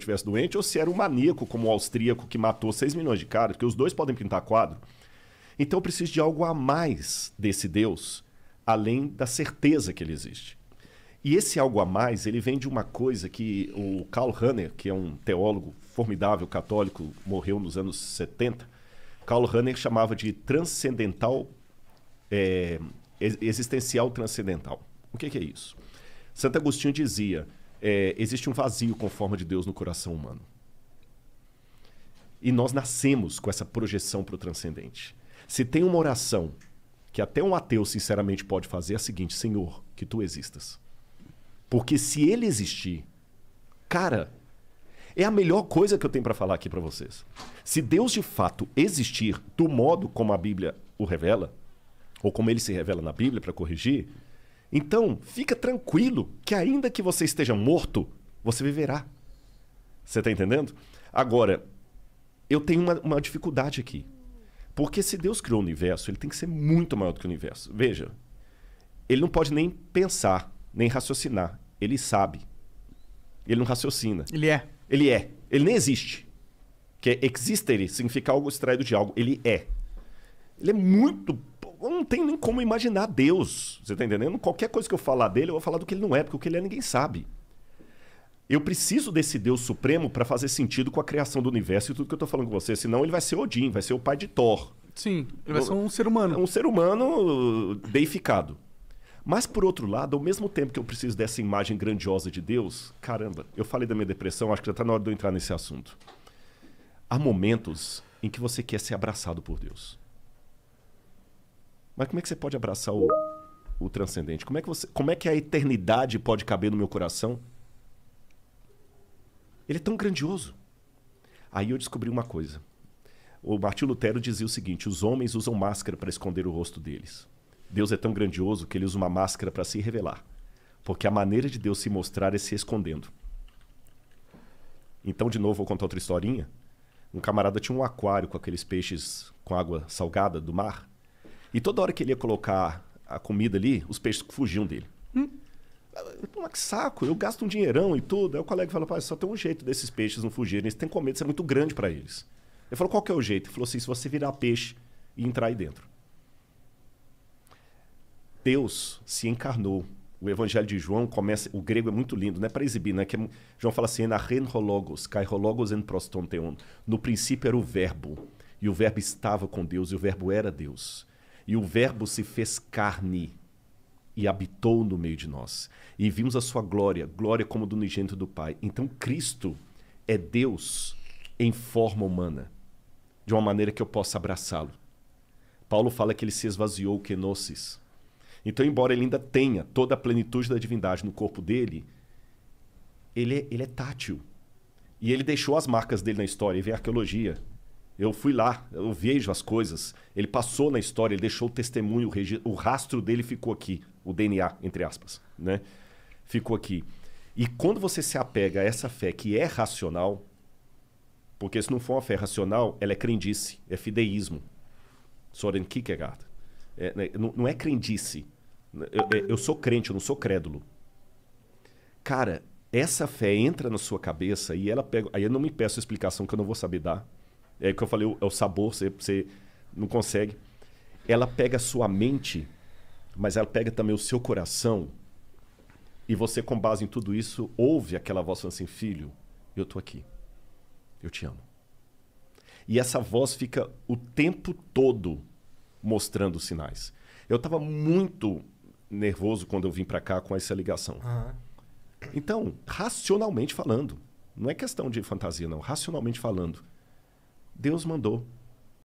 estivesse doente ou se era um maníaco como o austríaco que matou 6 milhões de caras, porque os dois podem pintar quadro. Então eu preciso de algo a mais desse Deus, além da certeza que ele existe. E esse algo a mais, ele vem de uma coisa que o Karl Rahner, que é um teólogo formidável, católico, morreu nos anos 70, Karl Rahner chamava de transcendental, existencial transcendental. O que é isso? Santo Agostinho dizia, existe um vazio com forma de Deus no coração humano. E nós nascemos com essa projeção para o transcendente. Se tem uma oração que até um ateu sinceramente pode fazer, é a seguinte: Senhor, que tu existas. Porque se ele existir, cara, é a melhor coisa que eu tenho para falar aqui para vocês. Se Deus de fato existir do modo como a Bíblia o revela, ou como ele se revela na Bíblia para corrigir, então fica tranquilo que ainda que você esteja morto, você viverá. Você está entendendo? Agora, eu tenho uma dificuldade aqui. Porque se Deus criou o universo, ele tem que ser muito maior do que o universo. Veja, ele não pode nem pensar, nem raciocinar. Ele sabe. Ele não raciocina. Ele é. Ele é. Ele nem existe. Que existere significa algo extraído de algo. Ele é. Ele é muito... Não tem nem como imaginar Deus. Você está entendendo? Qualquer coisa que eu falar dele, eu vou falar do que ele não é, porque o que ele é ninguém sabe. Eu preciso desse Deus supremo para fazer sentido com a criação do universo e tudo que eu estou falando com você. Senão ele vai ser Odin, vai ser o pai de Thor. Sim, ele vai ser um ser humano. Um ser humano deificado. Mas, por outro lado, ao mesmo tempo que eu preciso dessa imagem grandiosa de Deus, caramba, eu falei da minha depressão, acho que já está na hora de eu entrar nesse assunto. Há momentos em que você quer ser abraçado por Deus. Mas como é que você pode abraçar o transcendente? Como é que a eternidade pode caber no meu coração? Ele é tão grandioso. Aí eu descobri uma coisa. O Martinho Lutero dizia o seguinte: os homens usam máscara para esconder o rosto deles. Deus é tão grandioso que ele usa uma máscara para se revelar. Porque a maneira de Deus se mostrar é se escondendo. Então, de novo, vou contar outra historinha. Um camarada tinha um aquário com aqueles peixes com água salgada do mar. E toda hora que ele ia colocar a comida ali, os peixes fugiam dele. Mas que saco, eu gasto um dinheirão e tudo. Aí o colega falou: pai, só tem um jeito desses peixes não fugirem. Eles têm com medo, isso é muito grande para eles. Ele falou: qual que é o jeito? Ele falou assim: se você virar peixe e entrar aí dentro. Deus se encarnou. O Evangelho de João começa... O grego é muito lindo, não é para exibir, né? Que João fala assim: kai-hologos en prostonteon. No princípio era o verbo. E o verbo estava com Deus, e o verbo era Deus. E o verbo se fez carne e habitou no meio de nós. E vimos a sua glória, glória como do unigênito do Pai. Então Cristo é Deus em forma humana, de uma maneira que eu possa abraçá-lo. Paulo fala que ele se esvaziou, kenosis. Então, embora ele ainda tenha toda a plenitude da divindade no corpo dele, ele é tátil. E ele deixou as marcas dele na história. E vem a arqueologia. Eu fui lá, eu vejo as coisas. Ele passou na história, ele deixou o testemunho, o rastro dele ficou aqui. O DNA, entre aspas, né? Ficou aqui. E quando você se apega a essa fé que é racional, porque se não for uma fé racional, ela é crendice, é fideísmo. Soren Kierkegaard. Não é crendice. Eu sou crente, eu não sou crédulo. Cara, essa fé entra na sua cabeça e ela pega... Aí eu não me peço explicação que eu não vou saber dar. É o que eu falei, é o sabor, você não consegue. Ela pega a sua mente, mas ela pega também o seu coração. E você, com base em tudo isso, ouve aquela voz falando assim: filho, eu tô aqui. Eu te amo. E essa voz fica o tempo todo mostrando sinais. Eu estava muito nervoso quando eu vim para cá com essa ligação. Então, racionalmente falando, não é questão de fantasia não, racionalmente falando, Deus mandou